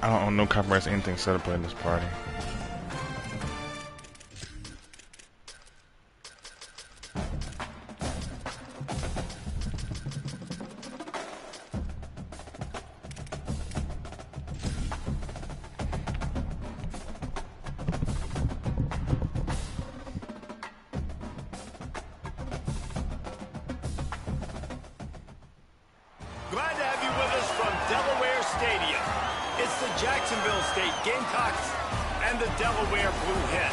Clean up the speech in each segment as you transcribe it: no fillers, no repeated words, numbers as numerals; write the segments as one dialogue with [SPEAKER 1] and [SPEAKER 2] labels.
[SPEAKER 1] I don't own no copyrights, anything set up in this party.
[SPEAKER 2] Glad to have you with us from Delaware Stadium. It's the Jacksonville State Gamecocks and the Delaware Blue Hen.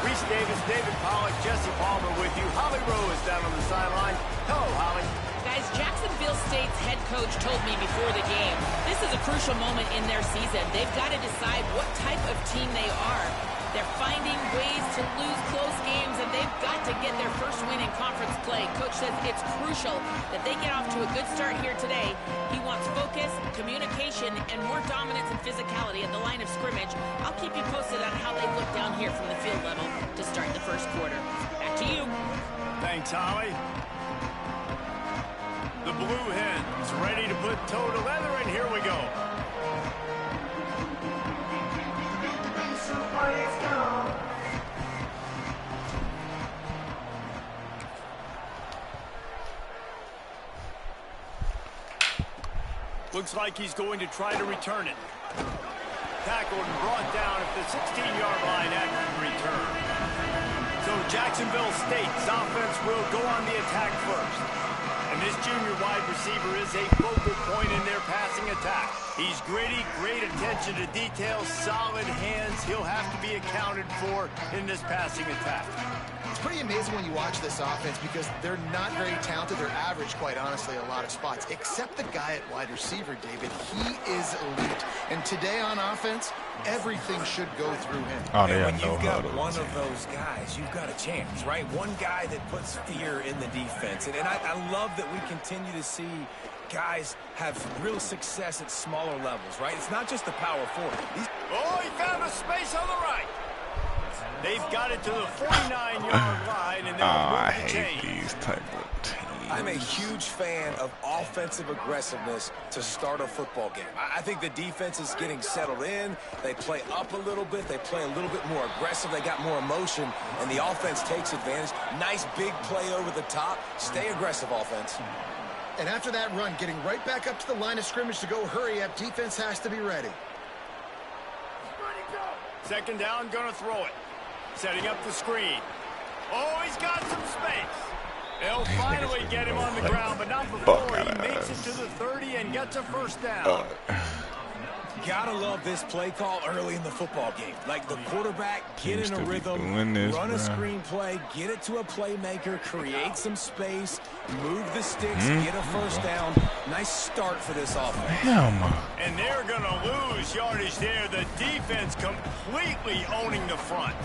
[SPEAKER 2] Reese Davis, David Pollock, Jesse Palmer with you. Holly Rowe is down on the sideline. Hello, Holly.
[SPEAKER 3] Guys, Jacksonville State's head coach told me before the game, this is a crucial moment in their season. They've got to decide what type of team they are. They're finding ways to lose close games, and they've got to get their first win in conference play. Coach says it's crucial that they get off to a good start here today. He wants focus, communication, and more dominance and physicality at the line of scrimmage. I'll keep you posted on how they look down here from the field level to start the first quarter. Back to you.
[SPEAKER 2] Thanks, Holly. The Blue Hens ready to put toe to leather, and here we go. Looks like he's going to try to return it. Tackled and brought down at the 16-yard line after the return. So Jacksonville State's offense will go on the attack first. And this junior wide receiver is a focal point in their passing attack. He's gritty, great attention to detail, solid hands. He'll have to be accounted for in this passing attack.
[SPEAKER 4] It's pretty amazing when you watch this offense because they're not very talented. They're average, quite honestly, a lot of spots. Except the guy at wide receiver, David. He is elite. And today on offense, everything should go through him.
[SPEAKER 1] Oh, yeah,
[SPEAKER 5] when you've got one of those guys, you've got a chance, right? One guy that puts fear in the defense. And I love that we continue to see guys have real success at smaller levels, right? It's not just the power forward.
[SPEAKER 2] Oh, he found a space on the right. They've got it to the 49-yard line, and
[SPEAKER 1] I hate these type of teams.
[SPEAKER 5] I'm a huge fan of offensive aggressiveness to start a football game. I think the defense is getting settled in. They play up a little bit. They play a little bit more aggressive. They got more emotion, and the offense takes advantage. Nice big play over the top. Stay aggressive, offense.
[SPEAKER 4] And after that run, getting right back up to the line of scrimmage to go hurry up, defense has to be ready.
[SPEAKER 2] Second down, gonna throw it. Setting up the screen. Oh, he's got some space. They'll finally get him on the ground, but not before he makes it to the 30 and gets a first down.
[SPEAKER 5] Gotta love this play call early in the football game. Like the quarterback, get in a rhythm, run a screen play, get it to a playmaker, create some space, move the sticks, get a first down. Nice start for this offense.
[SPEAKER 2] And they're going to lose yardage there. The defense completely owning the front.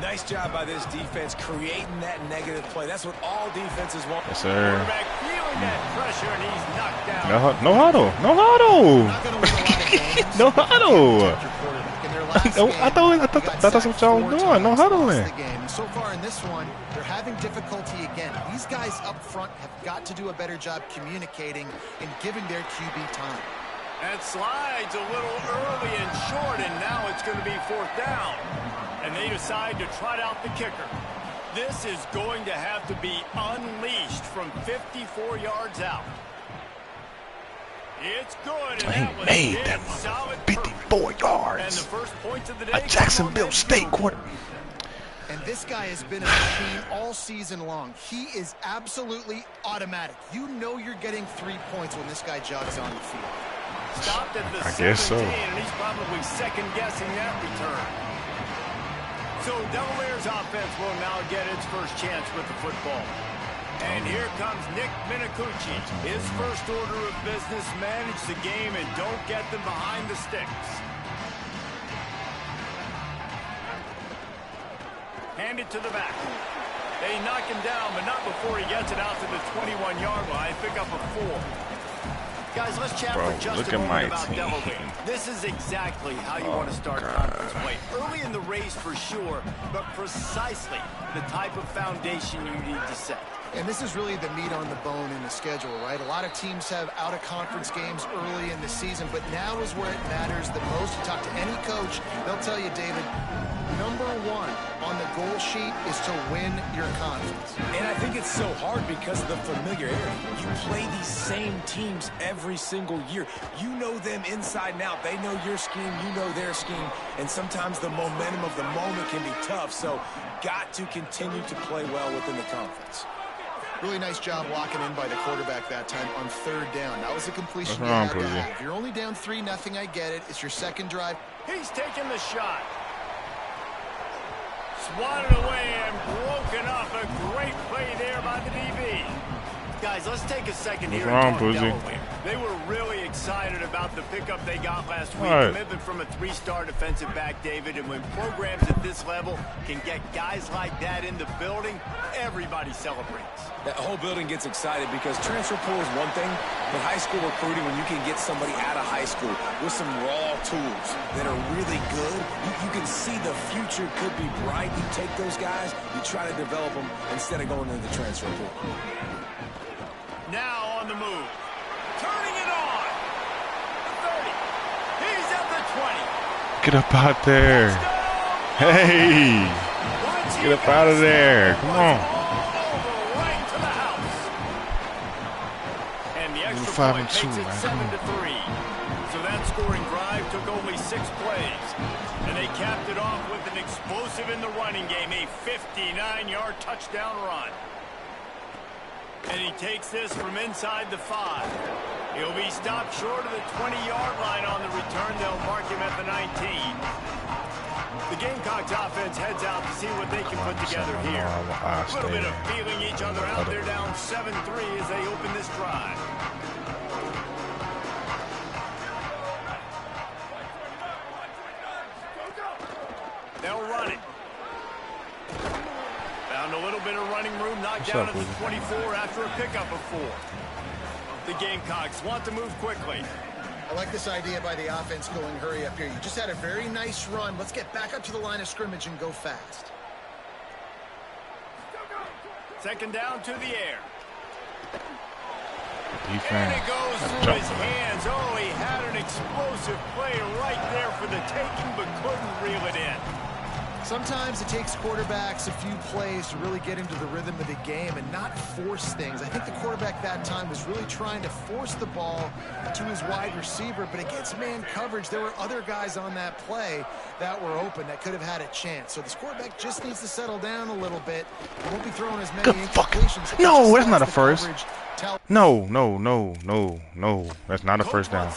[SPEAKER 5] Nice job by this defense creating that negative play. That's what all defenses want.
[SPEAKER 1] Yes, sir.
[SPEAKER 2] Quarterback feeling that pressure, and he's knocked down.
[SPEAKER 1] No huddle. No huddle. No huddle. I thought that's what y'all was doing. No huddling.
[SPEAKER 4] So far in this one, they're having difficulty again. These guys up front have got to do a better job communicating and giving their QB time.
[SPEAKER 2] That slides a little early and short, and now it's going to be fourth down. And they decide to trot out the kicker. This is going to have to be unleashed from 54 yards out. It's good. And
[SPEAKER 1] he made that one 54 yards.
[SPEAKER 2] And the first points of the day,
[SPEAKER 1] a Jacksonville State quarter.
[SPEAKER 4] And this guy has been a machine all season long. He is absolutely automatic. You know you're getting 3 points when this guy jogs on the field.
[SPEAKER 2] Stopped at the 17,
[SPEAKER 1] guess so.
[SPEAKER 2] And he's probably second-guessing that return. So Delaware's offense will now get its first chance with the football. And here comes Nick Minicucci. His first order of business, manage the game and don't get them behind the sticks. Hand it to the back. They knock him down, but not before he gets it out to the 21-yard line. Pick up a 4. Guys, let's chat for just a moment about Delaware. This is exactly how you want to start conference play. Early in the race for sure, but precisely the type of foundation you need to set.
[SPEAKER 4] And this is really the meat on the bone in the schedule, right? A lot of teams have out-of-conference games early in the season, but now is where it matters the most. You talk to any coach, they'll tell you, David, number one on the goal sheet is to win your conference.
[SPEAKER 5] And I think it's so hard because of the familiarity. You play these same teams every single year. You know them inside and out. They know your scheme, you know their scheme, and sometimes the momentum of the moment can be tough, so got to continue to play well within the conference.
[SPEAKER 4] Really nice job locking in by the quarterback that time on third down. That was a completion you
[SPEAKER 1] wrong,
[SPEAKER 4] had to
[SPEAKER 1] Poozy.
[SPEAKER 4] have. If you're only down 3-0, I get it. It's your second drive.
[SPEAKER 2] He's taking the shot. Swatted away and broken up. A great play there by the DB. Guys, let's take a second here and talk Delaware. They were really excited about the pickup they got last week. Commitment from a 3-star defensive back, David. And when programs at this level can get guys like that in the building, everybody celebrates.
[SPEAKER 5] That whole building gets excited because transfer pool is one thing, but high school recruiting, when you can get somebody out of high school with some raw tools that are really good, you can see the future could be bright. You take those guys, you try to develop them instead of going into the transfer pool.
[SPEAKER 2] Now on the move. Turning it on. 30. He's at the 20.
[SPEAKER 1] Get up out there. Hey. Get up out of there. Come on.
[SPEAKER 2] Right to the house. And the extra
[SPEAKER 1] 5
[SPEAKER 2] point
[SPEAKER 1] and 2,
[SPEAKER 2] makes it
[SPEAKER 1] man.
[SPEAKER 2] 7-3. So that scoring drive took only 6 plays. And they capped it off with an explosive in the running game, a 59-yard touchdown run. And he takes this from inside the 5. He'll be stopped short of the 20-yard line on the return. They'll mark him at the 19. The Gamecocks offense heads out to see what they can put together here. A little bit of feeling each other out. They're down 7-3 as they open this drive. They'll run it. Found a little bit of running room, knocked down at the 24 after a pickup of 4. The Gamecocks want to move quickly.
[SPEAKER 4] I like this idea by the offense going hurry up here. You just had a very nice run. Let's get back up to the line of scrimmage and go fast.
[SPEAKER 2] Second down to the air.
[SPEAKER 1] Defense.
[SPEAKER 2] And it goes through his hands. Oh, he had an explosive play right there for the taking, but couldn't reel it in.
[SPEAKER 4] Sometimes it takes quarterbacks a few plays to really get into the rhythm of the game and not force things. I think the quarterback that time was really trying to force the ball to his wide receiver, but against man coverage, there were other guys on that play that were open that could have had a chance. So this quarterback just needs to settle down a little bit. He won't be throwing as many incompletions.
[SPEAKER 1] No, that's not a first. No. That's not a first down.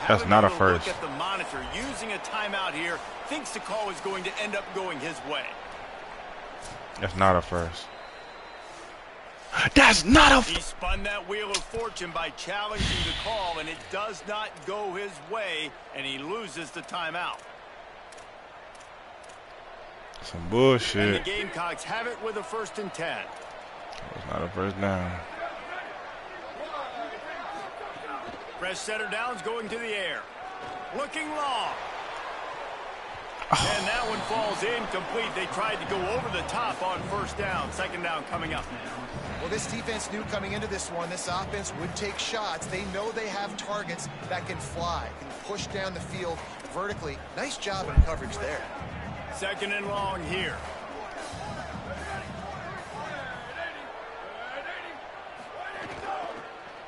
[SPEAKER 1] That's not a first.
[SPEAKER 2] Look at the monitor using a timeout here. Thinks the call is going to end up going his way.
[SPEAKER 1] That's not a first. That's not a.
[SPEAKER 2] He spun that wheel of fortune by challenging the call, and it does not go his way, and he loses the timeout.
[SPEAKER 1] Some bullshit.
[SPEAKER 2] And the Gamecocks have it with a 1st and 10.
[SPEAKER 1] That's not a first down.
[SPEAKER 2] Fresh setter downs going to the air. Looking long. And that one falls incomplete. They tried to go over the top on 1st down. 2nd down coming up.
[SPEAKER 4] Well, this defense knew coming into this one, this offense would take shots. They know they have targets that can fly, can push down the field vertically. Nice job in coverage there.
[SPEAKER 2] 2nd and long here.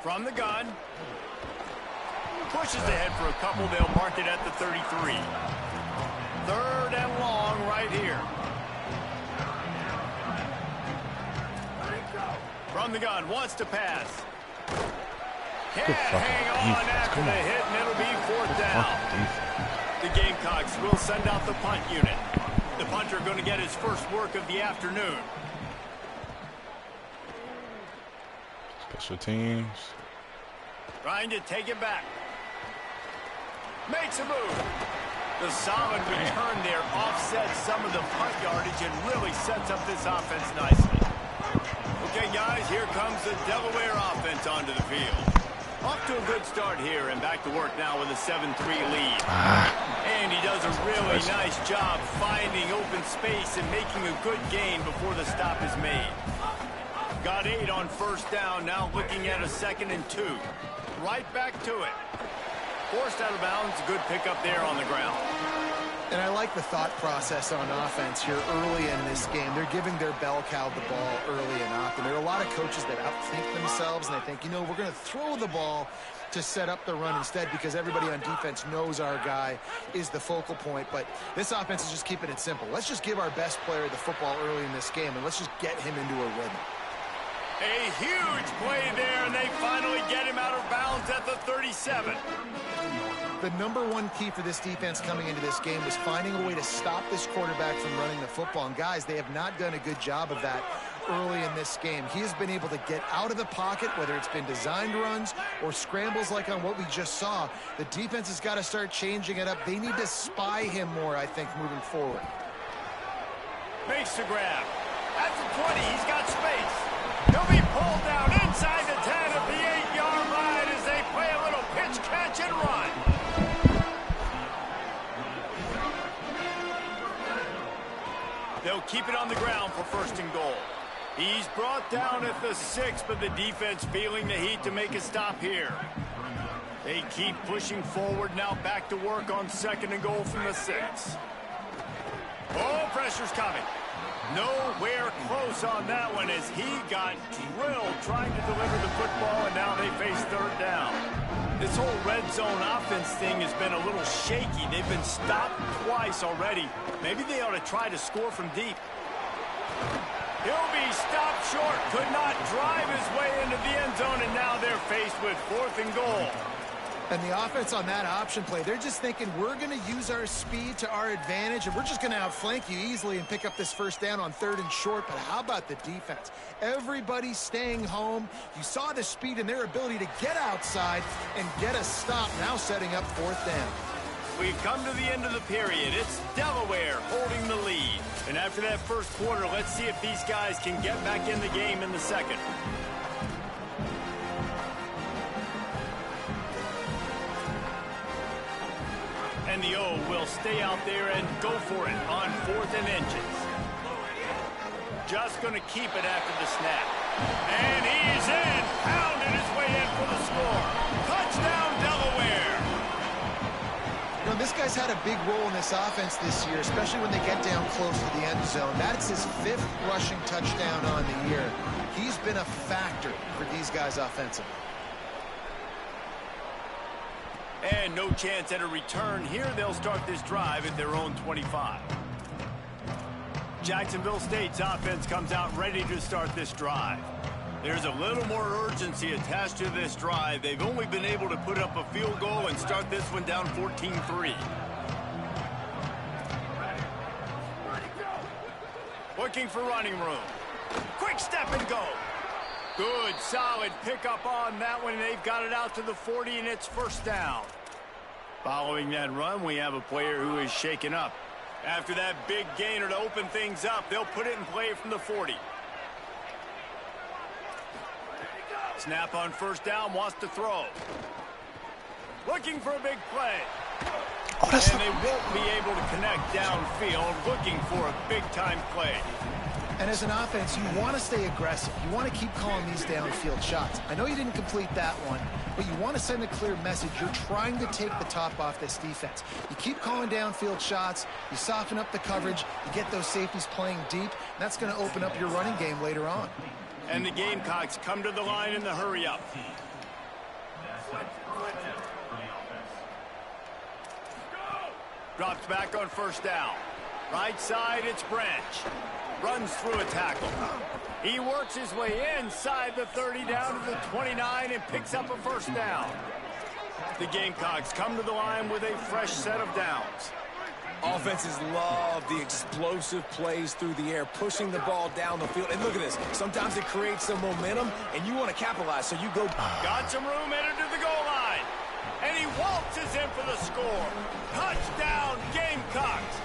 [SPEAKER 2] From the gun. Pushes ahead for a couple. They'll mark it at the 33. 3rd and long right here. From the gun, wants to pass. Can't hang on after the hit, and it'll be 4th down. The Gamecocks will send out the punt unit. The punter going to get his first work of the afternoon.
[SPEAKER 1] Special teams.
[SPEAKER 2] Trying to take it back. Makes a move. The solid return there offsets some of the punt yardage and really sets up this offense nicely. Okay, guys, here comes the Delaware offense onto the field. Off to a good start here and back to work now with a 7-3 lead. And he does a really nice job finding open space and making a good gain before the stop is made. Got 8 on first down, now looking at a 2nd and 2. Right back to it. Forced out of bounds, good pickup there on the ground.
[SPEAKER 4] And I like the thought process on offense here early in this game. They're giving their bell cow the ball early and often. There are a lot of coaches that outthink themselves, and they think, you know, we're going to throw the ball to set up the run instead because everybody on defense knows our guy is the focal point. But this offense is just keeping it simple. Let's just give our best player the football early in this game, and let's just get him into a rhythm.
[SPEAKER 2] A huge play there, and they finally get him out of bounds at the 37.
[SPEAKER 4] The number one key for this defense coming into this game was finding a way to stop this quarterback from running the football. And guys, they have not done a good job of that early in this game. He has been able to get out of the pocket, whether it's been designed runs or scrambles like on what we just saw. The defense has got to start changing it up. They need to spy him more, I think, moving forward.
[SPEAKER 2] Makes the grab. At the 20, he's got space. He'll be pulled down inside the 10 at the 8-yard line as they play a little pitch, catch, and run. They'll keep it on the ground for 1st and goal. He's brought down at the 6, but the defense feeling the heat to make a stop here. They keep pushing forward, now back to work on 2nd and goal from the 6. Oh, pressure's coming. Nowhere close on that one as he got drilled trying to deliver the football, and now they face 3rd down. This whole red zone offense thing has been a little shaky. They've been stopped twice already. Maybe they ought to try to score from deep. He'll be stopped short. Could not drive his way into the end zone, and now they're faced with 4th and goal.
[SPEAKER 4] And the offense on that option play, they're just thinking we're going to use our speed to our advantage, and we're just going to outflank you easily and pick up this 1st down on 3rd and short. But how about the defense? Everybody's staying home. You saw the speed and their ability to get outside and get a stop, now setting up 4th down.
[SPEAKER 2] We've come to the end of the period. It's Delaware holding the lead. And after that 1st quarter, let's see if these guys can get back in the game in the 2nd. And the O will stay out there and go for it on 4th and inches. Just going to keep it after the snap. And he's in, pounded his way in for the score. Touchdown, Delaware.
[SPEAKER 4] You know, this guy's had a big role in this offense this year, especially when they get down close to the end zone. That's his 5th rushing touchdown on the year. He's been a factor for these guys offensively.
[SPEAKER 2] And no chance at a return here. They'll start this drive at their own 25. Jacksonville State's offense comes out ready to start this drive. There's a little more urgency attached to this drive. They've only been able to put up a field goal and start this one down 14-3. Looking for running room. Quick step and go. Good, solid pickup on that one. They've got it out to the 40, and it's 1st down. Following that run, we have a player who is shaken up. After that big gainer to open things up, they'll put it in play from the 40. Snap on 1st down, wants to throw. Looking for a big play.
[SPEAKER 1] Oh, that's
[SPEAKER 2] and they won't be able to connect downfield, looking for a big-time play.
[SPEAKER 4] And as an offense, you want to stay aggressive. You want to keep calling these downfield shots. I know you didn't complete that one, but you want to send a clear message. You're trying to take the top off this defense. You keep calling downfield shots. You soften up the coverage. You get those safeties playing deep. And that's going to open up your running game later on.
[SPEAKER 2] And the Gamecocks come to the line in the hurry-up. Drops back on 1st down. Right side, it's Branch. Runs through a tackle. He works his way inside the 30 down to the 29 and picks up a 1st down. The Gamecocks come to the line with a fresh set of downs.
[SPEAKER 5] Offenses love the explosive plays through the air, pushing the ball down the field. And look at this. Sometimes it creates some momentum, and you want to capitalize, so you go.
[SPEAKER 2] Got some room headed to the goal line. And he waltzes in for the score. Touchdown, Gamecocks.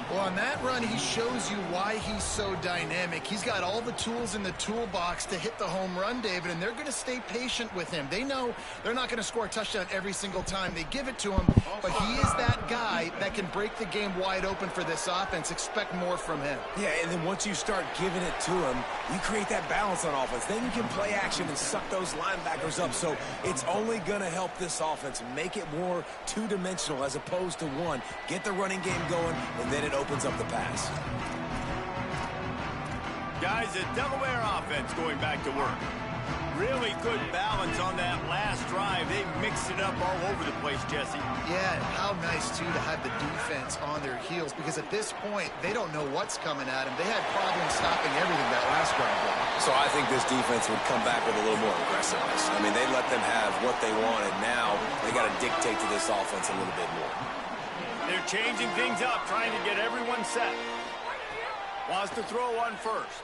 [SPEAKER 4] Well, on that run, he shows you why he's so dynamic. He's got all the tools in the toolbox to hit the home run, David, and they're going to stay patient with him. They know they're not going to score a touchdown every single time they give it to him, but he is that guy that can break the game wide open for this offense. Expect more from him.
[SPEAKER 5] Yeah, and then once you start giving it to him, you create that balance on offense. Then you can play action and suck those linebackers up. So it's only going to help this offense make it more two-dimensional as opposed to one. Get the running game going, and then it opens up the pass.
[SPEAKER 2] Guys, the Delaware offense going back to work. Really good balance on that last drive. They mixed it up all over the place, Jesse.
[SPEAKER 4] Yeah, and how nice, too, to have the defense on their heels, because at this point, they don't know what's coming at them. They had problems stopping everything that last drive.
[SPEAKER 5] So I think this defense would come back with a little more aggressiveness. I mean, they let them have what they wanted. Now they got to dictate to this offense a little bit more.
[SPEAKER 2] They're changing things up, trying to get everyone set. Wants to throw one first.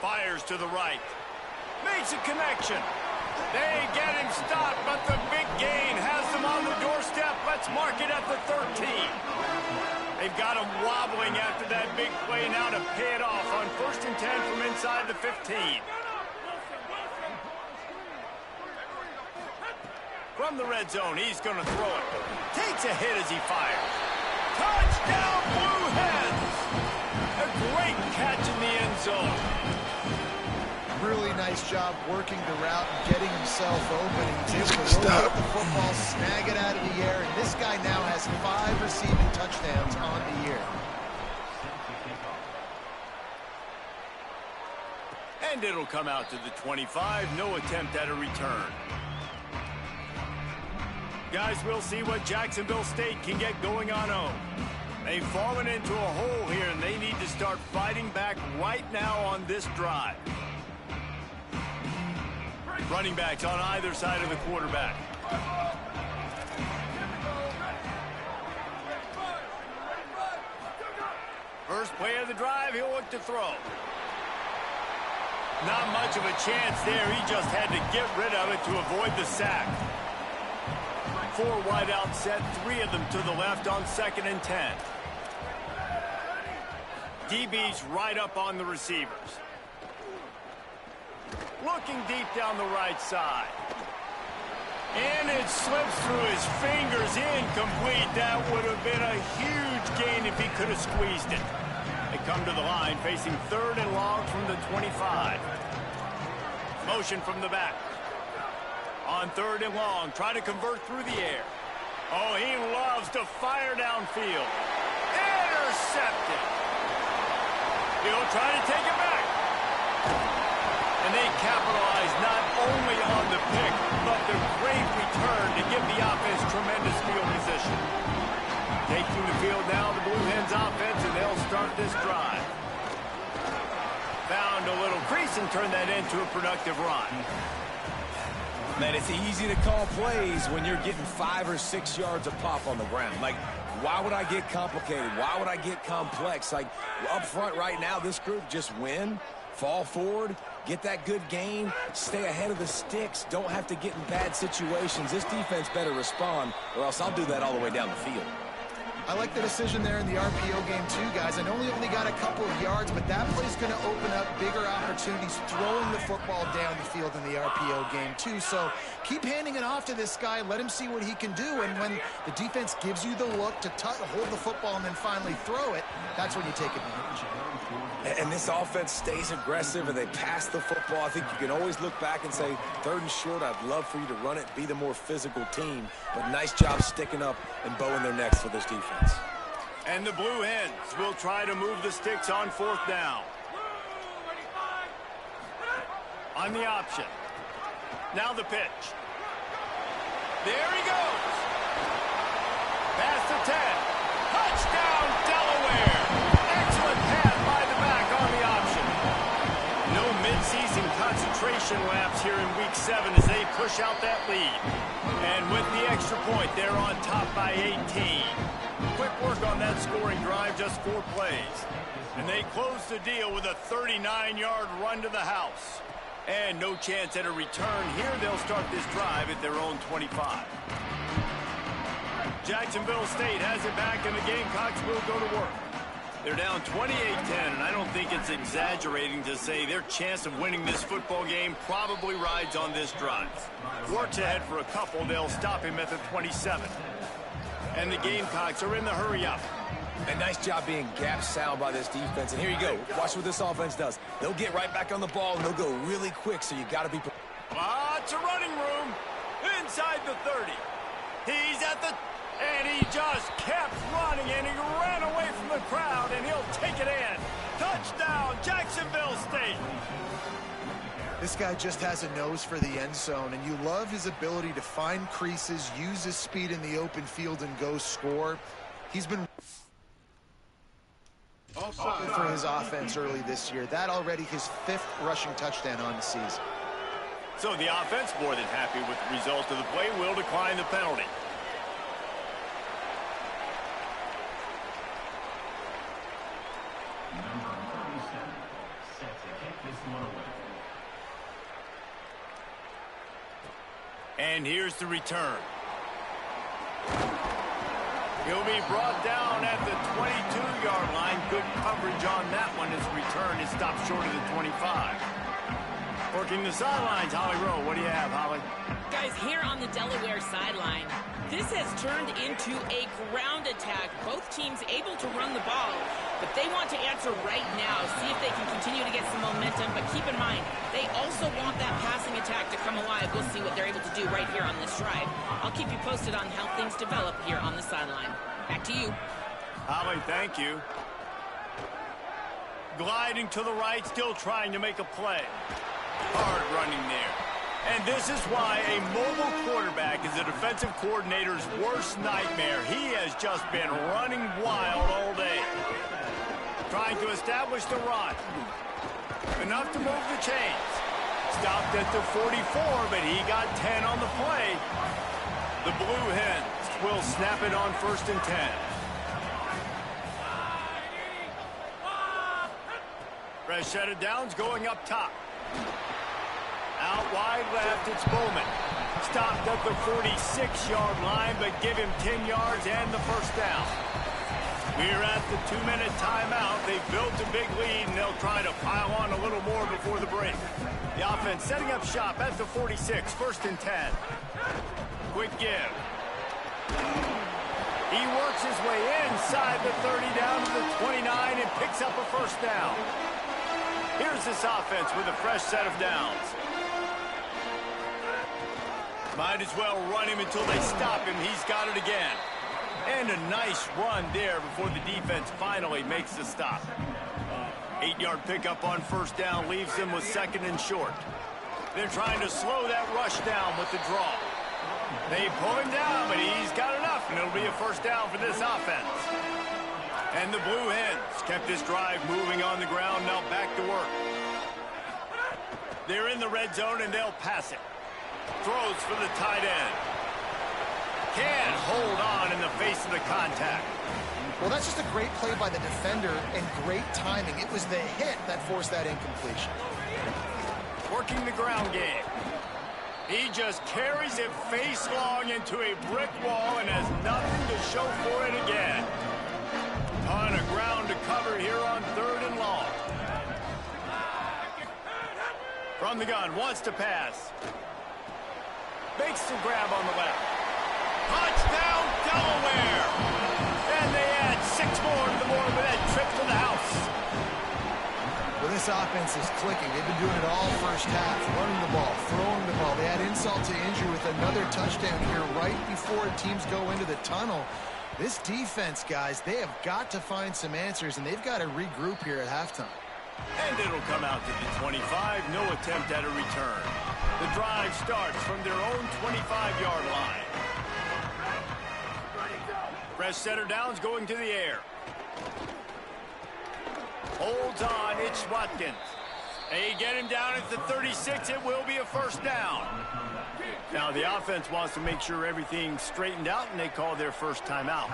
[SPEAKER 2] Fires to the right. Makes a connection. They get him stopped, but the big gain has them on the doorstep. Let's mark it at the 13. They've got him wobbling after that big play now to pay it off on 1st and 10 from inside the 15. From the red zone, he's going to throw it. Takes a hit as he fires. Touchdown, Blue Hens! A great catch in the end zone.
[SPEAKER 4] Really nice job working the route and getting himself open. He was able to locate the football, snag it out of the air, and this guy now has 5 receiving touchdowns on the year.
[SPEAKER 2] And it'll come out to the 25. No attempt at a return. Guys, we'll see what Jacksonville State can get going on home. They've fallen into a hole here, and they need to start fighting back right now on this drive. Running backs on either side of the quarterback. First play of the drive, he'll look to throw. Not much of a chance there. He just had to get rid of it to avoid the sack. 4 wide out set, 3 of them to the left on 2nd and 10. DB's right up on the receivers. Looking deep down the right side. And it slips through his fingers, incomplete. That would have been a huge gain if he could have squeezed it. They come to the line, facing 3rd and long from the 25. Motion from the back. On 3rd and long, try to convert through the air. Oh, he loves to fire downfield. Intercepted. He'll try to take it back. And they capitalize not only on the pick, but the great return to give the offense tremendous field position. Taking the field now, the Blue Hens offense, and they'll start this drive. Found a little crease and turned that into a productive run.
[SPEAKER 5] Man, it's easy to call plays when you're getting 5 or 6 yards of pop on the ground. Like, why would I get complicated? Why would I get complex? Like, up front right now, this group just win, fall forward, get that good gain, stay ahead of the sticks, don't have to get in bad situations. This defense better respond, or else I'll do that all the way down the field.
[SPEAKER 4] I like the decision there in the RPO game too, guys. I know he only got a couple of yards, but that play's going to open up bigger opportunities throwing the football down the field in the RPO game too. So keep handing it off to this guy. Let him see what he can do. And when the defense gives you the look to hold the football and then finally throw it, that's when you take advantage.
[SPEAKER 5] And this offense stays aggressive and they pass the football. I think you can always look back and say, 3rd and short, I'd love for you to run it, be the more physical team. But nice job sticking up and bowing their necks for this defense.
[SPEAKER 2] And the Blue Hens will try to move the sticks on 4th down. On the option. Now the pitch. There he goes. Past the 10. Touchdown, Delaware. Excellent pass by the back on the option. No midseason concentration laps here in Week 7 as they push out that lead. And with the extra point, they're on top by 18. Quick work on that scoring drive, just 4 plays. And they close the deal with a 39-yard run to the house. And no chance at a return here. They'll start this drive at their own 25. Jacksonville State has it back, and the Gamecocks will go to work. They're down 28-10, and I don't think it's exaggerating to say their chance of winning this football game probably rides on this drive. Works ahead for a couple. They'll stop him at the 27. And the Gamecocks are in the hurry-up.
[SPEAKER 5] A nice job being gap sound by this defense. And here you go. Watch what this offense does. They'll get right back on the ball, and they'll go really quick, so you got to be prepared.
[SPEAKER 2] Lots of running room inside the 30. He's at the... And he just kept running, and he ran away from the crowd, and he'll take it in. Touchdown, Jacksonville State.
[SPEAKER 4] This guy just has a nose for the end zone, and you love his ability to find creases, use his speed in the open field, and go score. He's been for his offense early this year. That already his 5th rushing touchdown on the season.
[SPEAKER 2] So the offense, more than happy with the result of the play, will decline the penalty. And here's the return. He'll be brought down at the 22-yard line. Good coverage on that one. His return is stopped short of the 25. Working the sidelines, Holly Rowe. What do you have, Holly?
[SPEAKER 3] Guys, here on the Delaware sideline, this has turned into a ground attack. Both teams able to run the ball, but they want to answer right now, see if they can continue to get some momentum. But keep in mind, they also want that passing attack to come alive. We'll see what they're able to do right here on this drive. I'll keep you posted on how things develop here on the sideline. Back to you.
[SPEAKER 2] Holly, thank you. Gliding to the right, still trying to make a play. Hard running there. And this is why a mobile quarterback is a defensive coordinator's worst nightmare. He has just been running wild all day. Trying to establish the run. Enough to move the chains. Stopped at the 44, but he got 10 on the play. The Blue Hens will snap it on 1st and 10. Fresh set of downs going up top. Out wide left, it's Bowman. Stopped at the 46-yard line, but give him 10 yards and the first down. We're at the 2-minute timeout. They've built a big lead, and they'll try to pile on a little more before the break. The offense setting up shop at the 46, 1st and 10. Quick give. He works his way inside the 30 down to the 29 and picks up a first down. Here's this offense with a fresh set of downs. Might as well run him until they stop him. He's got it again. And a nice run there before the defense finally makes the stop. 8-yard pickup on first down leaves them with 2nd and short. They're trying to slow that rush down with the draw. They pull him down, but he's got enough, and it'll be a first down for this offense. And the Blue Hens kept this drive moving on the ground, now back to work. They're in the red zone, and they'll pass it. Throws for the tight end. Can't hold on in the face of the contact.
[SPEAKER 4] Well, that's just a great play by the defender and great timing. It was the hit that forced that incompletion.
[SPEAKER 2] Working the ground game. He just carries it face long into a brick wall and has nothing to show for it again. Ton of ground to cover here on 3rd and long. From the gun, wants to pass. Makes the grab on the left. Touchdown, Delaware! And they add 6 more to the board with that trip to the house.
[SPEAKER 4] Well, this offense is clicking. They've been doing it all first half, running the ball, throwing the ball. They had insult to injury with another touchdown here right before teams go into the tunnel. This defense, guys, they have got to find some answers, and they've got to regroup here at halftime.
[SPEAKER 2] And it'll come out to the 25. No attempt at a return. The drive starts from their own 25-yard line. Fresh center downs going to the air. Holds on, it's Watkins. They get him down at the 36. It will be a first down. Now the offense wants to make sure everything's straightened out, and they call their first timeout.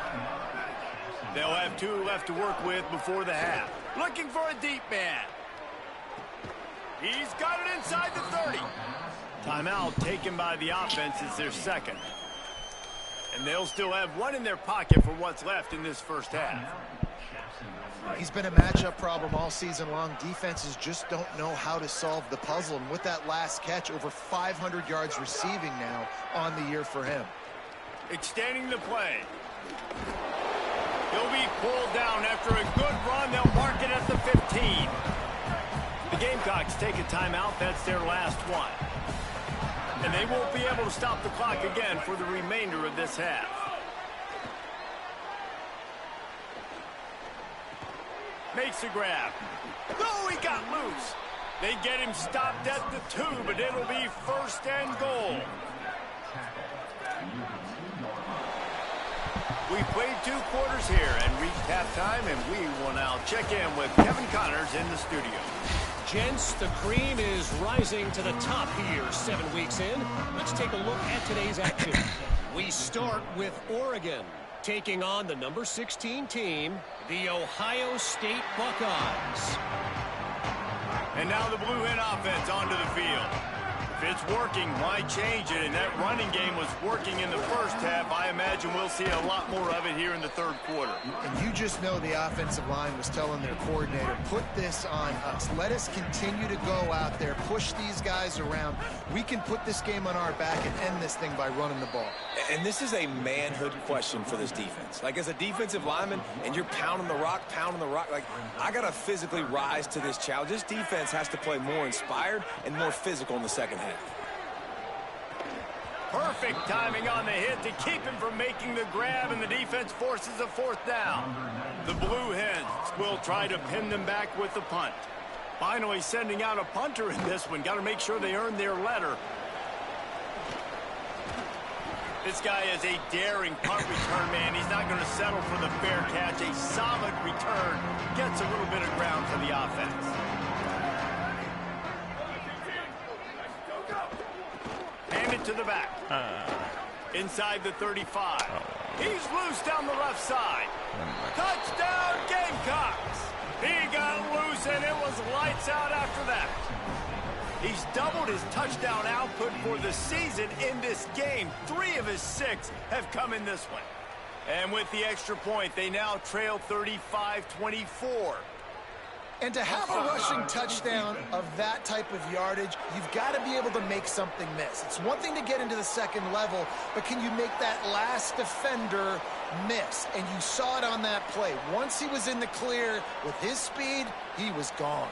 [SPEAKER 2] They'll have 2 left to work with before the half. Looking for a deep man. He's got it inside the 30. Timeout taken by the offense. It's their 2nd. And they'll still have 1 in their pocket for what's left in this first half.
[SPEAKER 4] He's been a matchup problem all season long. Defenses just don't know how to solve the puzzle. And with that last catch, over 500 yards receiving now on the year for him.
[SPEAKER 2] Extending the play. He'll be pulled down after a good run. They'll mark it at the 15. The Gamecocks take a timeout. That's their last one. And they won't be able to stop the clock again for the remainder of this half. Makes a grab. Oh, he got loose. They get him stopped at the 2, but it'll be first and goal. We played 2 quarters here and reached halftime, and we will now check in with Kevin Connors in the studio.
[SPEAKER 6] Gents, the cream is rising to the top here 7 weeks in. Let's take a look at today's action. We start with Oregon taking on the number 16 team, the Ohio State Buckeyes.
[SPEAKER 2] And now the Blue Hen offense onto the field. If it's working, why change it? And that running game was working in the first half. I imagine we'll see a lot more of it here in the third quarter.
[SPEAKER 4] And you just know the offensive line was telling their coordinator, put this on us. Let us continue to go out there, push these guys around. We can put this game on our back and end this thing by running the ball.
[SPEAKER 5] And this is a manhood question for this defense. Like, as a defensive lineman, and you're pounding the rock, like, I got to physically rise to this challenge. This defense has to play more inspired and more physical in the second half.
[SPEAKER 2] Perfect timing on the hit to keep him from making the grab, and the defense forces a 4th down. The Blue Hens will try to pin them back with the punt. Finally sending out a punter in this one. Got to make sure they earn their letter. This guy is a daring punt return man. He's not going to settle for the fair catch. A solid return. Gets a little bit of ground for the offense. Hand it to the back. Inside the 35. He's loose down the left side. Touchdown, Gamecocks. He got loose, and it was lights out after that. He's doubled his touchdown output for the season in this game. 3 of his 6 have come in this one. And with the extra point, they now trail 35-24.
[SPEAKER 4] And to have a rushing touchdown of that type of yardage, you've got to be able to make something miss. It's one thing to get into the second level, but can you make that last defender miss? And you saw it on that play. Once he was in the clear with his speed, he was gone.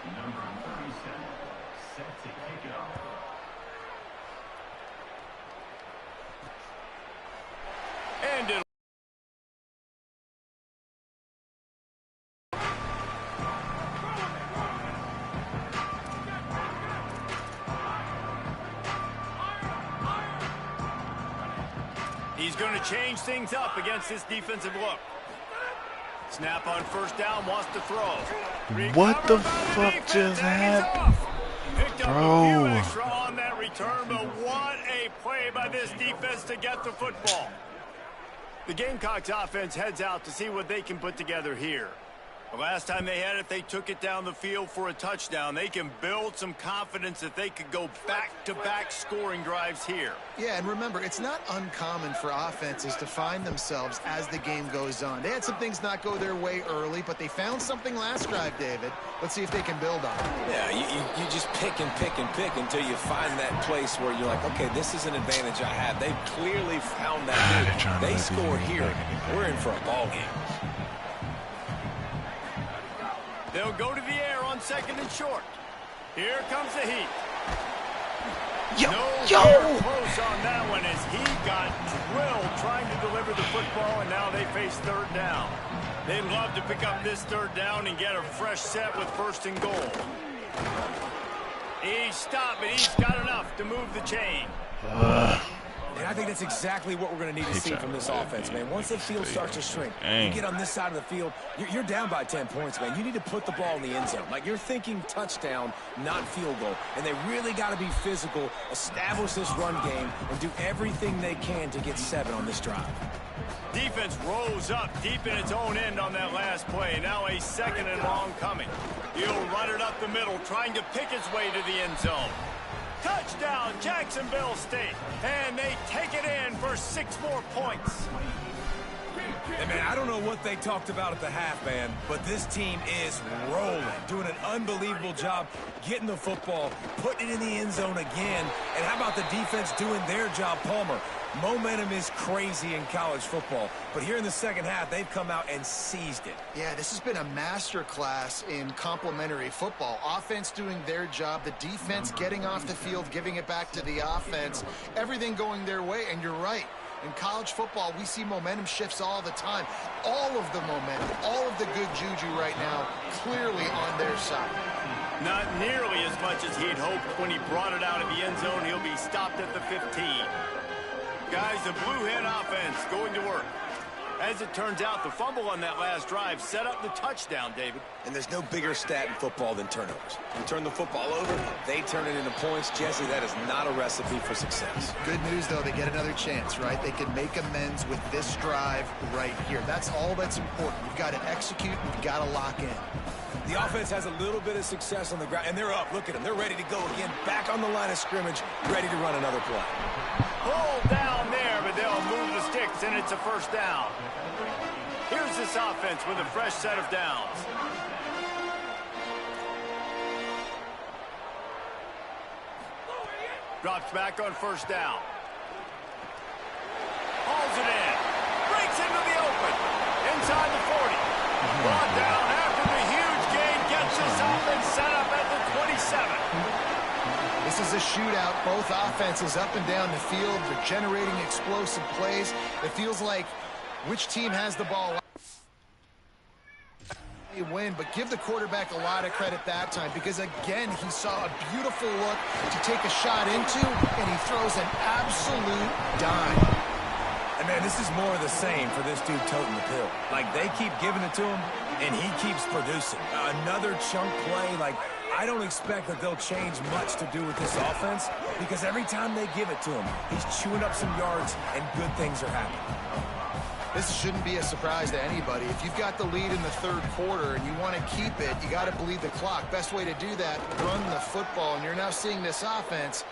[SPEAKER 7] Number 37, set to kick it off.
[SPEAKER 2] And it'll he's going to change things up against this defensive look. Snap on 1st down, wants to throw.
[SPEAKER 1] What the fuck just happened?
[SPEAKER 2] Picked up a few extra on that return, but what a play by this defense to get the football. The Gamecocks offense heads out to see what they can put together here. The last time they had it, they took it down the field for a touchdown. They can build some confidence that they could go back-to-back scoring drives here.
[SPEAKER 4] Yeah, and remember, it's not uncommon for offenses to find themselves as the game goes on. They had some things not go their way early, but they found something last drive, David. Let's see if they can build on it.
[SPEAKER 5] Yeah, you just pick and pick and pick until you find that place where you're like, okay, this is an advantage I have. They've clearly found that. They score here. We're in for a ball game.
[SPEAKER 2] They'll go to the air on 2nd and short. Here comes the heat. No close on that one as he got drilled trying to deliver the football, and now they face 3rd down. They'd love to pick up this 3rd down and get a fresh set with 1st and goal. He's stopped, but he's got enough to move the chain.
[SPEAKER 5] And I think that's exactly what we're going to need to see from this offense, man. Once the field starts to shrink, you get on this side of the field, you're down by 10 points, man. You need to put the ball in the end zone. Like, you're thinking touchdown, not field goal. And they really got to be physical, establish this run game, and do everything they can to get 7 on this drive.
[SPEAKER 2] Defense rose up deep in its own end on that last play. Now a 2nd and long coming. He'll run it up the middle, trying to pick his way to the end zone. Touchdown, Jacksonville State. And they take it in for 6 more points.
[SPEAKER 5] And man, I don't know what they talked about at the half, man, but this team is rolling, doing an unbelievable job getting the football, putting it in the end zone again. And how about the defense doing their job, Palmer? Momentum is crazy in college football, but here in the second half, they've come out and seized it.
[SPEAKER 4] Yeah, this has been a master class in complementary football. Offense doing their job, the defense getting off the field, giving it back to the offense, everything going their way, and you're right. In college football, we see momentum shifts all the time. All of the momentum, all of the good juju right now, clearly on their side.
[SPEAKER 2] Not nearly as much as he'd hoped when he brought it out of the end zone. He'll be stopped at the 15. Guys, the Blue Hen offense going to work. As it turns out, the fumble on that last drive set up the touchdown, David.
[SPEAKER 5] And there's no bigger stat in football than turnovers. You turn the football over, they turn it into points. Jesse, that is not a recipe for success.
[SPEAKER 4] Good news, though, they get another chance, right? They can make amends with this drive right here. That's all that's important. You've got to execute, and you've got to lock in.
[SPEAKER 5] The offense has a little bit of success on the ground, and they're up. Look at them. They're ready to go again, back on the line of scrimmage, ready to run another play.
[SPEAKER 2] Hold down there, but they'll move the sticks, and it's a first down. Here's this offense with a fresh set of downs. Drops back on first down. Hauls it in. Breaks into the open. Inside the 40. Brought down after the huge gain. Gets this offense set up at the 27.
[SPEAKER 4] This is a shootout. Both offenses up and down the field. They're generating explosive plays. It feels like which team has the ball. You win, but give the quarterback a lot of credit that time because, again, he saw a beautiful look to take a shot into, and he throws an absolute dime.
[SPEAKER 5] And, man, this is more of the same for this dude toting the pill. Like, they keep giving it to him, and he keeps producing. Another chunk play, like, I don't expect that they'll change much to do with this offense because every time they give it to him, he's chewing up some yards, and good things are happening.
[SPEAKER 4] This shouldn't be a surprise to anybody. If you've got the lead in the third quarter and you want to keep it, you got to bleed the clock. Best way to do that, run the football. And you're now seeing this offense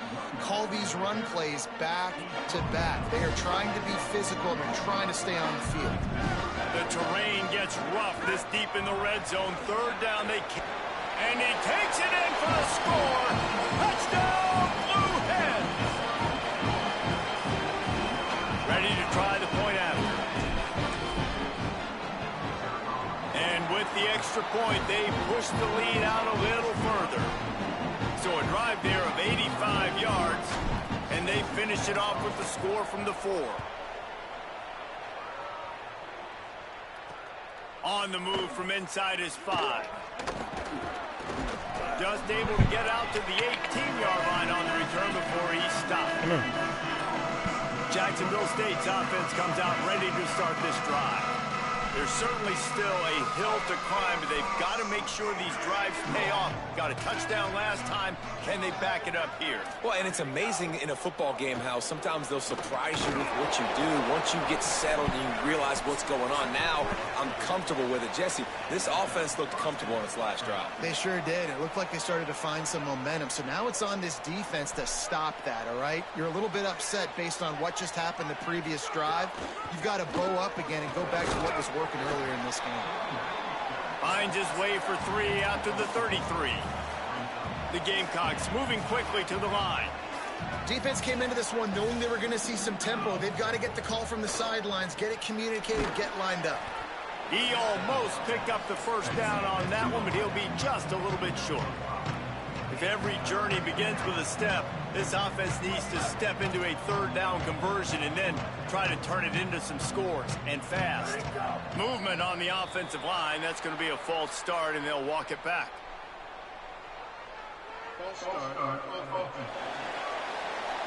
[SPEAKER 4] call these run plays back to back. They are trying to be physical and they're trying to stay on the field.
[SPEAKER 2] The terrain gets rough this deep in the red zone. Third down, and he takes it in for the score. Touchdown, Blue Hens. Ready to try the point after. With the extra point, they push the lead out a little further. So a drive there of 85 yards, and they finish it off with the score from the 4. On the move from inside his 5. Just able to get out to the 18-yard line on the return before he stopped. Jacksonville State's offense comes out ready to start this drive. There's certainly still a hill to climb, but they've got to make sure these drives pay off. Got a touchdown last time. Can they back it up here?
[SPEAKER 5] Well, and it's amazing in a football game how sometimes they'll surprise you with what you do. Once you get settled and you realize what's going on, now I'm comfortable with it. Jesse, this offense looked comfortable on its last drive.
[SPEAKER 4] They sure did. It looked like they started to find some momentum. So now it's on this defense to stop that, all right? You're a little bit upset based on what just happened the previous drive. You've got to bow up again and go back to what was working earlier in this game.
[SPEAKER 2] Finds his way for 3 after the 33. The Gamecocks moving quickly to the line.
[SPEAKER 4] Defense came into this one knowing they were going to see some tempo. They've got to get the call from the sidelines, get it communicated, get lined up.
[SPEAKER 2] He almost picked up the first down on that one, but he'll be just a little bit short. If every journey begins with a step, this offense needs to step into a third down conversion and then try to turn it into some scores, and fast. Movement on the offensive line. That's going to be a false start, and they'll walk it back.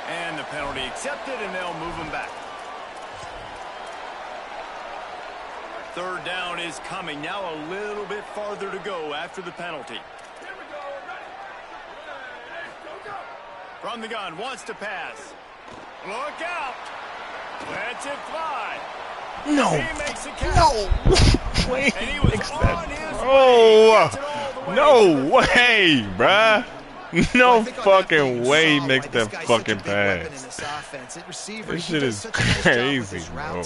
[SPEAKER 2] And the penalty accepted, and they'll move him back. Third down is coming. Now a little bit farther to go after the penalty. From the gun, wants to pass. Look out. Lets it fly.
[SPEAKER 1] No.
[SPEAKER 2] He makes a catch.
[SPEAKER 1] No. Wait.
[SPEAKER 2] And he was
[SPEAKER 1] Fix
[SPEAKER 2] on
[SPEAKER 1] that.
[SPEAKER 2] his
[SPEAKER 1] Oh.
[SPEAKER 2] way. Gets it all the way.
[SPEAKER 1] No way, bruh. No fucking way he makes that fucking pass. This shit is crazy, bro.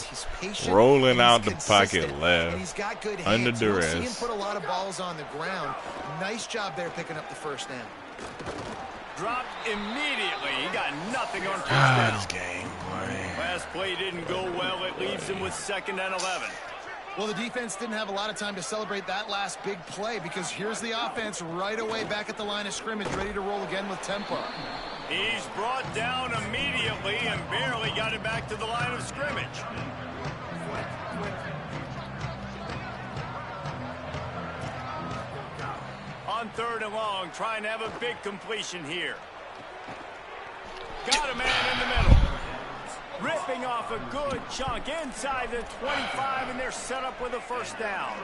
[SPEAKER 1] Rolling out the pocket left. Under duress.
[SPEAKER 4] Put a lot of balls on the ground. Nice job there picking up the first down.
[SPEAKER 2] Dropped immediately. He got nothing on first down.
[SPEAKER 1] This game, boy.
[SPEAKER 2] Last play didn't go well. It leaves him with 2nd and 11.
[SPEAKER 4] Well, the defense didn't have a lot of time to celebrate that last big play because here's the offense right away back at the line of scrimmage, ready to roll again with tempo.
[SPEAKER 2] He's brought down immediately and barely got it back to the line of scrimmage. On 3rd and long, trying to have a big completion here. Got a man in the middle. Ripping off a good chunk inside the 25, and they're set up with a first down.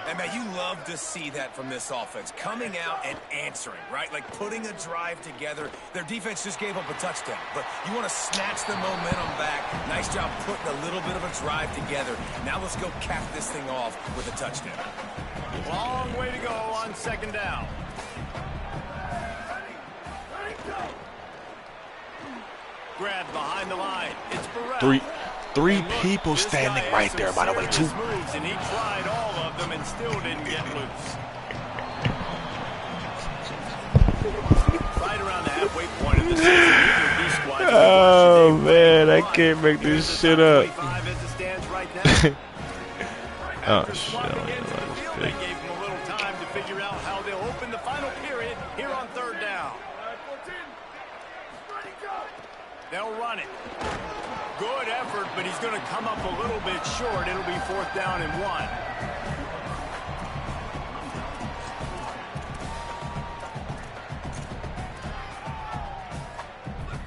[SPEAKER 5] And, man, you love to see that from this offense. Coming out and answering, right? Like putting a drive together. Their defense just gave up a touchdown. But you want to snatch the momentum back. Nice job putting a little bit of a drive together. Now let's go cap this thing off with a touchdown.
[SPEAKER 2] Long way to go on 2nd down. Grab behind the line. It's Burrell.
[SPEAKER 1] Three people standing right there, by the way, too.
[SPEAKER 2] Moves, and he tried all of them and still didn't get loose. Right around the halfway point of the season, neither of these squads.
[SPEAKER 1] Oh man, I can't make this shit up. Oh shit!
[SPEAKER 2] They gave him a little time to figure out how they'll open the final period here on 3rd down. They'll run it. Good effort, but he's going to come up a little bit short. It'll be 4th down and 1.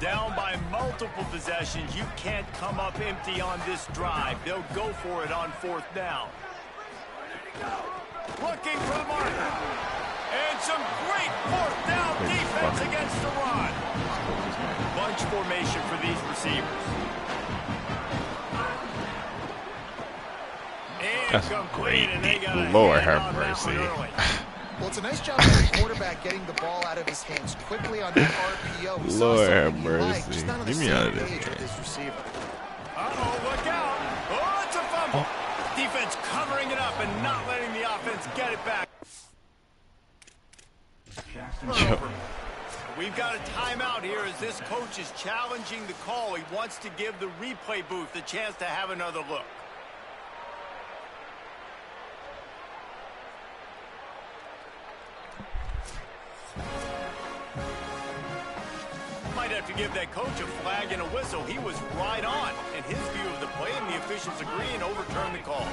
[SPEAKER 2] Down by multiple possessions. You can't come up empty on this drive. They'll go for it on 4th down. Looking for the marker. And some great 4th down defense against the run. Bunch formation for these receivers.
[SPEAKER 1] That's great. Lord have mercy.
[SPEAKER 4] Well, it's a nice job by the quarterback getting the ball out of his hands quickly on that RPO.
[SPEAKER 1] Lord have mercy. Get me out of this game.
[SPEAKER 2] Uh-oh, look out. Oh, it's a fumble. Oh. Defense covering it up and not letting the offense get it back. We've got a timeout here as this coach is challenging the call. He wants to give the replay booth a chance to have another look. Might have to give that coach a flag and a whistle. He was right on in his view of the play, and the officials agree and overturn the call.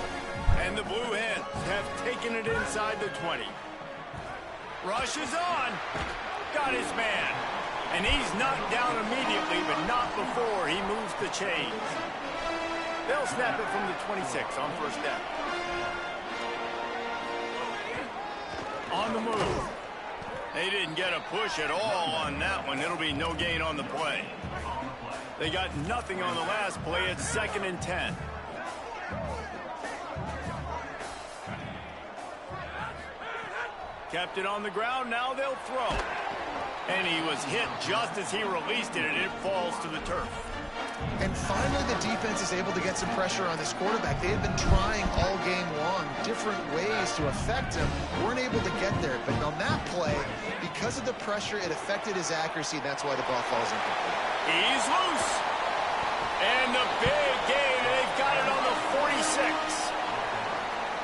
[SPEAKER 2] And the Blue Hens have taken it inside the 20. Rush is on. Got his man. And he's knocked down immediately, but not before he moves the chains. They'll snap it from the 26 on 1st down. On the move. They didn't get a push at all on that one. It'll be no gain on the play. They got nothing on the last play. It's 2nd and 10. Kept it on the ground. Now they'll throw. And he was hit just as he released it, and it falls to the turf.
[SPEAKER 4] And finally, the defense is able to get some pressure on this quarterback. They had been trying all game long different ways to affect him. Weren't able to get there. But on that play, because of the pressure, it affected his accuracy. That's why the ball falls incomplete.
[SPEAKER 2] He's loose. And the big gain. They've got it on the 46.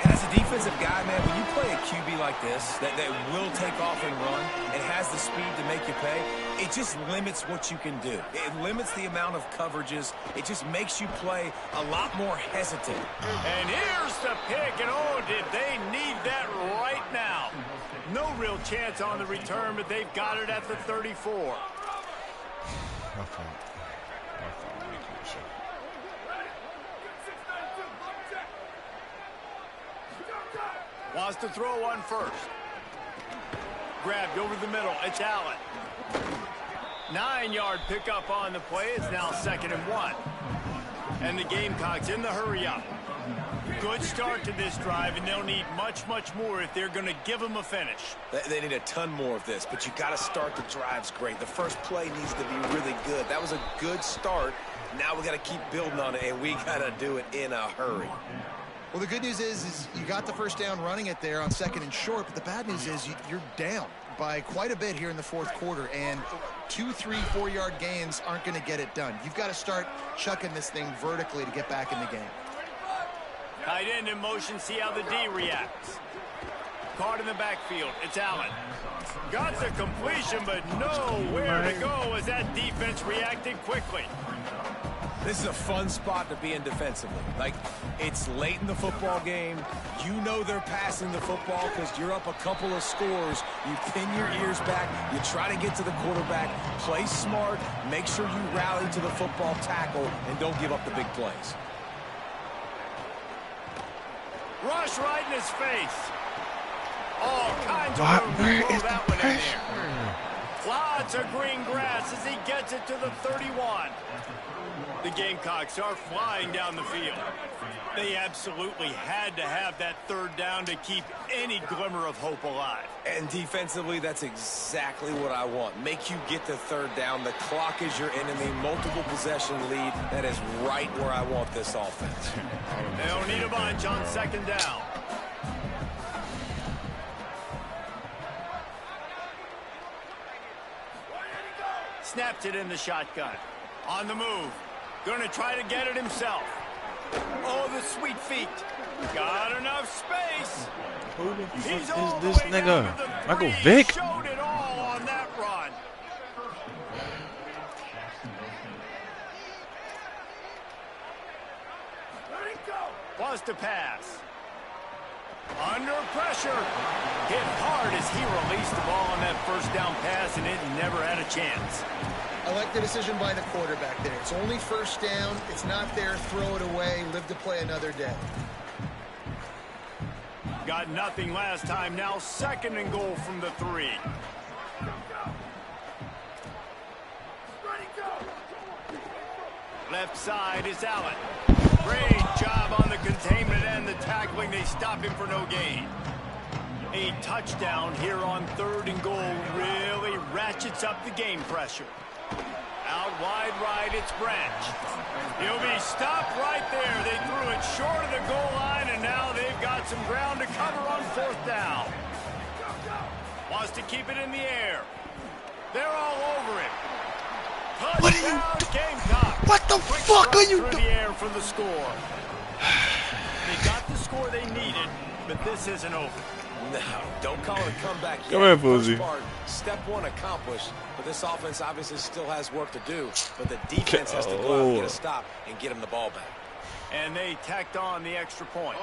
[SPEAKER 5] And as a defensive guy, man, when you play a QB like this, that will take off and run, and has the speed to make you pay, it just limits what you can do. It limits the amount of coverages. It just makes you play a lot more hesitant.
[SPEAKER 2] And here's the pick, and oh, did they need that right now. No real chance on the return, but they've got it at the 34. Wants to throw on 1st. Grabbed over the middle. It's Allen. 9-yard pickup on the play. It's now 2nd and 1. And the Gamecocks in the hurry up. Good start to this drive, and they'll need much, much more if they're going to give them a finish.
[SPEAKER 5] They need a ton more of this, but you got to start the drives great. The first play needs to be really good. That was a good start. Now we got to keep building on it, and we got to do it in a hurry.
[SPEAKER 4] Well, the good news is you got the first down running it there on 2nd and short, but the bad news is you're down by quite a bit here in the 4th quarter, and 2, 3, 4-yard gains aren't going to get it done. You've got to start chucking this thing vertically to get back in the game.
[SPEAKER 2] Tight end in motion, see how the D reacts. Caught in the backfield, it's Allen. Got the completion, but nowhere to go as that defense reacted quickly.
[SPEAKER 5] This is a fun spot to be in defensively. Like, it's late in the football game. You know they're passing the football because you're up a couple of scores. You pin your ears back. You try to get to the quarterback. Play smart. Make sure you rally to the football tackle and don't give up the big plays.
[SPEAKER 2] Rush right in his face. All kinds of room to throw that one in there. Lots of green grass as he gets it to the 31. The Gamecocks are flying down the field. They absolutely had to have that 3rd down to keep any glimmer of hope alive.
[SPEAKER 5] And defensively, that's exactly what I want. Make you get the 3rd down. The clock is your enemy. Multiple possession lead. That is right where I want this offense.
[SPEAKER 2] They don't need a bunch on 2nd down. Snaps it in the shotgun. On the move. Gonna try to get it himself. Oh, the sweet feet. Got enough space.
[SPEAKER 1] Who the
[SPEAKER 2] He's
[SPEAKER 1] fuck
[SPEAKER 2] all
[SPEAKER 1] is
[SPEAKER 2] the
[SPEAKER 1] this
[SPEAKER 2] way down
[SPEAKER 1] nigga?
[SPEAKER 2] to the
[SPEAKER 1] Michael
[SPEAKER 2] 3.
[SPEAKER 1] Vick?
[SPEAKER 2] Showed it all on that run. Wants to pass. Under pressure. Hit hard as he released the ball on that 1st down pass, and it never had a chance.
[SPEAKER 4] I like the decision by the quarterback there. It's only 1st down. It's not there. Throw it away. Live to play another day.
[SPEAKER 2] Got nothing last time. Now 2nd and goal from the 3. Left side is Allen. Great job on the containment and the tackling. They stop him for no gain. A touchdown here on 3rd and goal really ratchets up the game pressure. Out wide right, it's Branch. He'll be stopped right there. They threw it short of the goal line, and now they've got some ground to cover on 4th down. Wants to keep it in the air. They're all over him.
[SPEAKER 1] What are you
[SPEAKER 2] doing? Gamecock.
[SPEAKER 1] What the
[SPEAKER 2] Quick
[SPEAKER 1] fuck are you
[SPEAKER 2] through
[SPEAKER 1] doing?
[SPEAKER 2] the air for the score. They got the score they needed, but this isn't over.
[SPEAKER 5] No, don't call it a comeback yet.
[SPEAKER 1] Come here,
[SPEAKER 5] First
[SPEAKER 1] Fousey.
[SPEAKER 5] part, step 1 accomplished, but this offense obviously still has work to do. But the defense has to go out and get a stop and get him the ball back.
[SPEAKER 2] And they tacked on the extra point.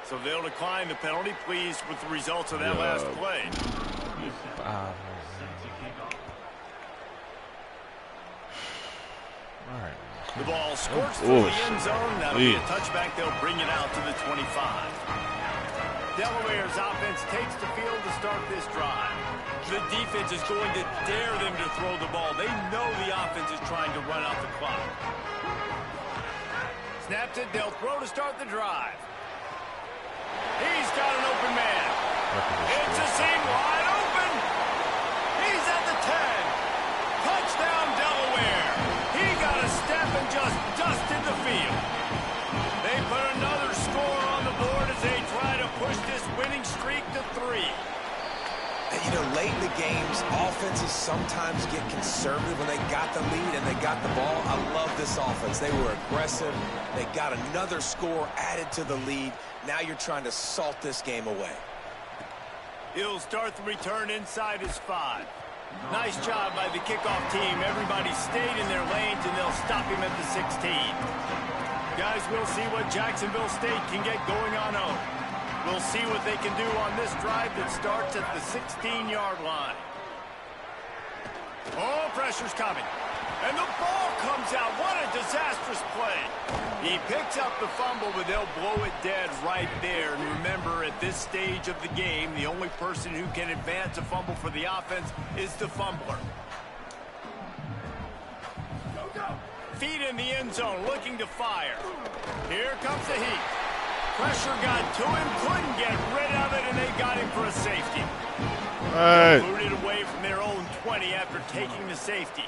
[SPEAKER 2] So they'll decline the penalty, pleased with the results of that last play. The ball squirts through the end zone. That'll be a touchback. They'll bring it out to the 25. Delaware's offense takes the field to start this drive. The defense is going to dare them to throw the ball. They know the offense is trying to run out the clock. Snaps it. They'll throw to start the drive. He's got an open man. It's a seam wide open. He's at the 10. Touchdown, Delaware. He got a step and just dusted the field. They put another score on the board as they try to push this winning streak to 3.
[SPEAKER 5] And, you know, late in the games, offenses sometimes get conservative when they got the lead and they got the ball. I love this offense. They were aggressive. They got another score added to the lead. Now you're trying to salt this game away.
[SPEAKER 2] He'll start the return inside his 5. Nice job by the kickoff team. Everybody stayed in their lanes, and they'll stop him at the 16. Guys, we'll see what Jacksonville State can get going on home. We'll see what they can do on this drive that starts at the 16-yard line. Oh, pressure's coming. And the ball comes out. What a disastrous play. He picks up the fumble, but they'll blow it dead right there. And remember, at this stage of the game, the only person who can advance a fumble for the offense is the fumbler. feet in the end zone, looking to fire. Here comes the heat. Pressure got to him, couldn't get rid of it, and they got him for a safety. Booted away from their own 20 after taking the safety.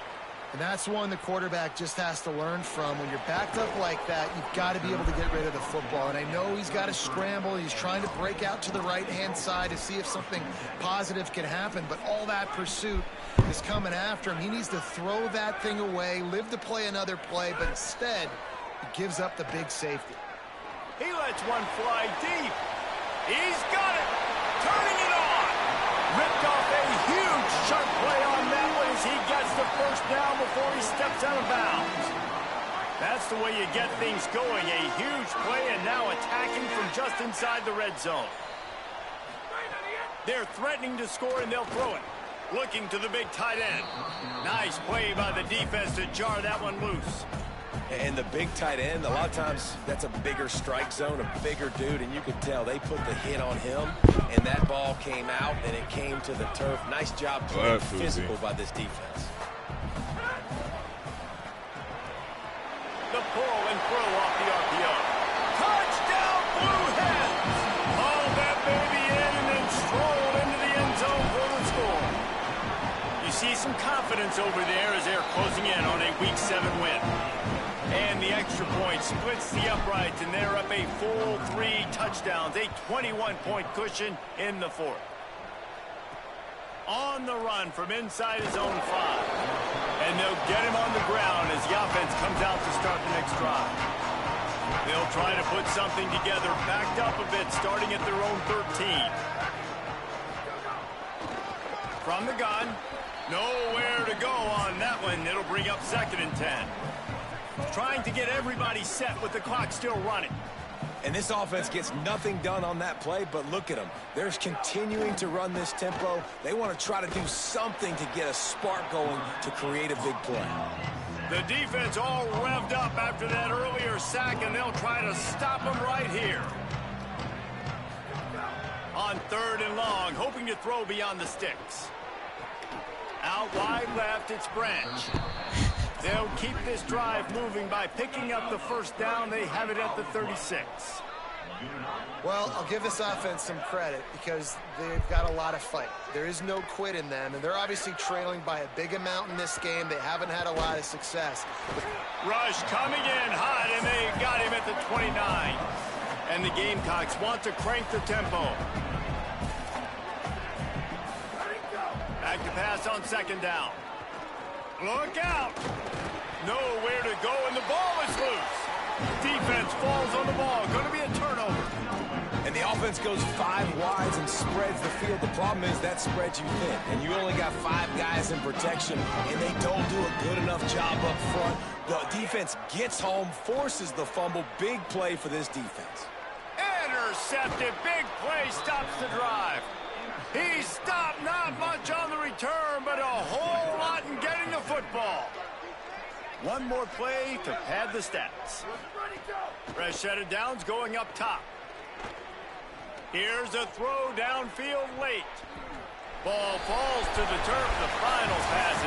[SPEAKER 4] And that's one the quarterback just has to learn from. When you're backed up like that, you've got to be able to get rid of the football. And I know he's got to scramble. He's trying to break out to the right-hand side to see if something positive can happen. But all that pursuit is coming after him. He needs to throw that thing away, live to play another play, but instead, he gives up the big safety.
[SPEAKER 2] He lets one fly deep. He's got it. Turning it on. Ripped off a huge sharp play on that one as he gets the first down before he steps out of bounds. That's the way you get things going. A huge play and now attacking from just inside the red zone. They're threatening to score and they'll throw it. Looking to the big tight end. Nice play by the defense to jar that one loose.
[SPEAKER 5] And the big tight end, a lot of times that's a bigger strike zone, a bigger dude, and you could tell they put the hit on him, and that ball came out, and it came to the turf. Nice job playing physical by this defense.
[SPEAKER 2] The pull and throw off the RPO. Touchdown, Blue Hens! Hauled that baby in and then strolled into the end zone for the score. You see some confidence over there as they're closing in on a Week 7 win. And the extra point splits the uprights, and they're up a full 3 touchdowns, a 21-point cushion in the fourth. On the run from inside his own 5. And they'll get him on the ground as the offense comes out to start the next drive. They'll try to put something together, backed up a bit, starting at their own 13. From the gun, nowhere to go on that one. It'll bring up 2nd and 10. Trying to get everybody set with the clock still running.
[SPEAKER 5] And this offense gets nothing done on that play, but look at them. They're continuing to run this tempo. They want to try to do something to get a spark going to create a big play.
[SPEAKER 2] The defense all revved up after that earlier sack, and they'll try to stop them right here. On 3rd and long, hoping to throw beyond the sticks. Out wide left, it's Branch. They'll keep this drive moving by picking up the first down. They have it at the 36.
[SPEAKER 4] Well, I'll give this offense some credit because they've got a lot of fight. There is no quit in them, and they're obviously trailing by a big amount in this game. They haven't had a lot of success.
[SPEAKER 2] Rush coming in hot, and they got him at the 29. And the Gamecocks want to crank the tempo. Back to pass on 2nd down. Look out! Nowhere to go, and the ball is loose. Defense falls on the ball. Going to be a turnover.
[SPEAKER 5] And the offense goes 5 wides and spreads the field. The problem is that spreads you thin, and you only got 5 guys in protection, and they don't do a good enough job up front. The defense gets home, forces the fumble. Big play for this defense.
[SPEAKER 2] Intercepted. Big play stops the drive. He stopped, not much on the return, but a whole lot in getting the football. One more play to pad the stats. Fresh set of downs going up top. Here's a throw downfield late. Ball falls to the turf. The final pass